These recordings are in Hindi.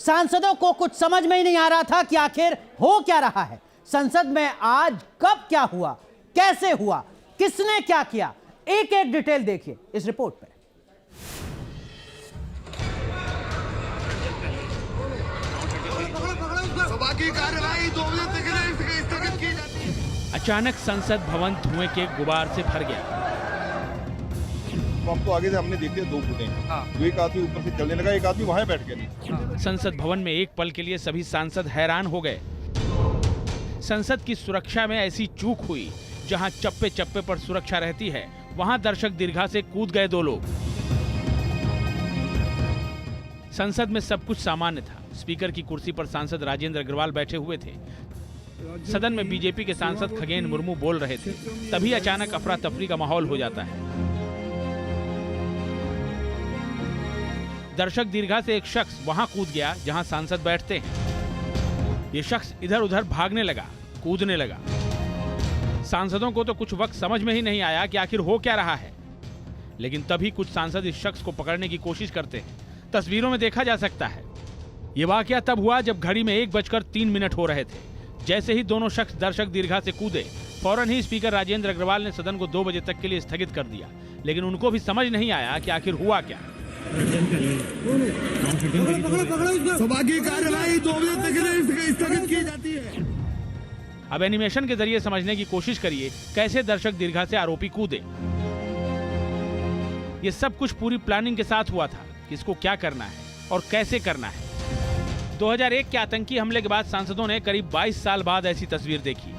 सांसदों को कुछ समझ में ही नहीं आ रहा था कि आखिर हो क्या रहा है। संसद में आज कब क्या हुआ, कैसे हुआ, किसने क्या किया, एक एक डिटेल देखिए इस रिपोर्ट में। सभा की कार्यवाही 2 बजे तक स्थगित की जाती है। अचानक संसद भवन धुएं के गुबार से भर गया। तो हम तो आगे से हमने देखे 2 फुटे, तो एक आदमी ऊपर से चलने लगा, एक आदमी वहां बैठ गया। संसद भवन में एक पल के लिए सभी सांसद हैरान हो गए। संसद की सुरक्षा में ऐसी चूक हुई, जहां चप्पे चप्पे पर सुरक्षा रहती है, वहां दर्शक दीर्घा से कूद गए 2 लोग। संसद में सब कुछ सामान्य था। स्पीकर की कुर्सी पर सांसद राजेंद्र अग्रवाल बैठे हुए थे। सदन में बीजेपी के सांसद खगेन मुर्मू बोल रहे थे। तभी अचानक अफरा तफरी का माहौल हो जाता है। दर्शक दीर्घा से एक शख्स वहां कूद गया जहां सांसद बैठते हैं। ये शख्स इधर उधर भागने लगा, कूदने लगा। सांसदों को तो कुछ वक्त समझ में ही नहीं आया कि आखिर हो क्या रहा है। लेकिन तभी कुछ सांसद इस शख्स को पकड़ने की कोशिश करते हैं। तस्वीरों में देखा जा सकता है। ये वाकया तब हुआ जब घड़ी में 1:03 हो रहे थे। जैसे ही दोनों शख्स दर्शक दीर्घा से कूदे, फौरन ही स्पीकर राजेंद्र अग्रवाल ने सदन को 2 बजे तक के लिए स्थगित कर दिया। लेकिन उनको भी समझ नहीं आया कि आखिर हुआ क्या। सभा की कार्यवाही 2 बजे तक स्थगित की जाती है। अब एनिमेशन के जरिए समझने की कोशिश करिए कैसे दर्शक दीर्घा से आरोपी कूदे। ये सब कुछ पूरी प्लानिंग के साथ हुआ था, किसको क्या करना है और कैसे करना है। 2001 के आतंकी हमले के बाद सांसदों ने करीब 22 साल बाद ऐसी तस्वीर देखी।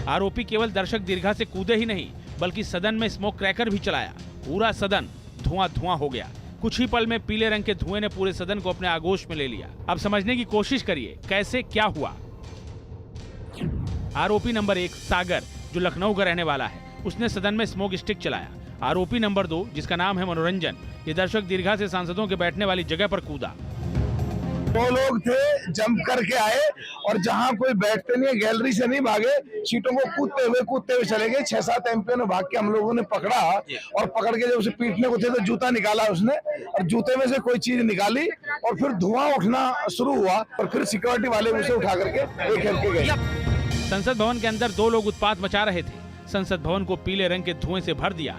आरोपी केवल दर्शक दीर्घा से कूदे ही नहीं, बल्कि सदन में स्मोक क्रैकर भी चलाया। पूरा सदन धुआं धुआं हो गया। कुछ ही पल में पीले रंग के धुएं ने पूरे सदन को अपने आगोश में ले लिया। अब समझने की कोशिश करिए कैसे क्या हुआ। आरोपी नंबर 1 सागर, जो लखनऊ का रहने वाला है, उसने सदन में स्मोक स्टिक चलाया। आरोपी नंबर 2, जिसका नाम है मनोरंजन, ये दर्शक दीर्घा से सांसदों के बैठने वाली जगह पर कूदा। 2 लोग थे, जंप करके आए और जहां कोई बैठते नहीं है, गैलरी से नहीं भागे, सीटों को कूदते हुए चले गए। 6-7 एमपी ने भाग के हम लोगों ने पकड़ा और पकड़ के जब उसे पीटने को थे तो जूता निकाला उसने, और जूते में से कोई चीज निकाली और फिर धुआं उठना शुरू हुआ और फिर सिक्योरिटी वाले उसे उठा करके एक करके गए। संसद भवन के अंदर 2 लोग उत्पात मचा रहे थे। संसद भवन को पीले रंग के धुएं से भर दिया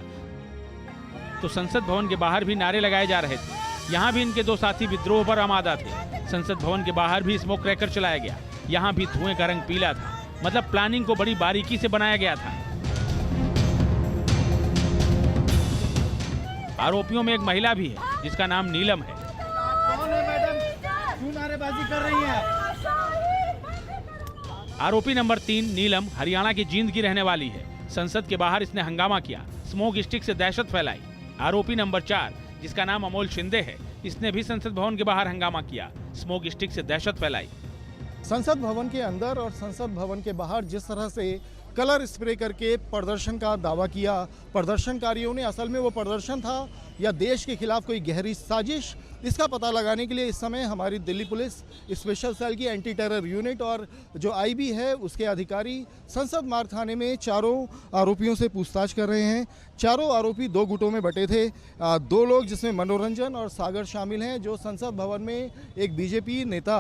तो संसद भवन के बाहर भी नारे लगाए जा रहे थे। यहाँ भी इनके 2 साथी विद्रोह पर आमादा थे। संसद भवन के बाहर भी स्मोक क्रैकर चलाया गया। यहाँ भी धुएं का रंग पीला था। मतलब प्लानिंग को बड़ी बारीकी से बनाया गया था। आरोपियों में एक महिला भी है, जिसका नाम नीलम है। कौन है मैडम, क्यों नारेबाजी कर रही है? आरोपी नंबर 3 नीलम हरियाणा की जींद की रहने वाली है। संसद के बाहर इसने हंगामा किया, स्मोक स्टिक से दहशत फैलाई। आरोपी नंबर 4, जिसका नाम अमोल शिंदे है, इसने भी संसद भवन के बाहर हंगामा किया, स्मोक स्टिक से दहशत फैलाई। संसद भवन के अंदर और संसद भवन के बाहर जिस तरह से कलर स्प्रे करके प्रदर्शन का दावा किया प्रदर्शनकारियों ने, असल में वो प्रदर्शन था या देश के खिलाफ कोई गहरी साजिश, इसका पता लगाने के लिए इस समय हमारी दिल्ली पुलिस स्पेशल सेल की एंटी टेरर यूनिट और जो आईबी है उसके अधिकारी संसद मार्ग थाने में चारों आरोपियों से पूछताछ कर रहे हैं। चारों आरोपी 2 गुटों में बटे थे। 2 लोग जिसमें मनोरंजन और सागर शामिल हैं, जो संसद भवन में एक बीजेपी नेता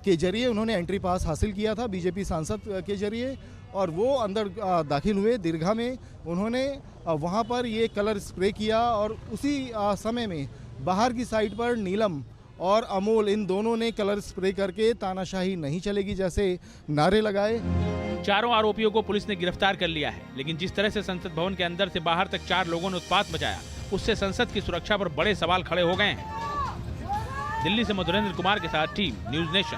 के जरिए उन्होंने एंट्री पास हासिल किया था, बीजेपी सांसद के जरिए, और वो अंदर दाखिल हुए दीर्घा में। उन्होंने वहाँ पर ये कलर स्प्रे किया और उसी समय में बाहर की साइड पर नीलम और अमोल, इन दोनों ने कलर स्प्रे करके तानाशाही नहीं चलेगी जैसे नारे लगाए। चारों आरोपियों को पुलिस ने गिरफ्तार कर लिया है। लेकिन जिस तरह से संसद भवन के अंदर से बाहर तक 4 लोगों ने उत्पात मचाया, उससे संसद की सुरक्षा पर बड़े सवाल खड़े हो गए हैं। दिल्ली से मधुरेंद्र कुमार के साथ टीम न्यूज़ नेशन।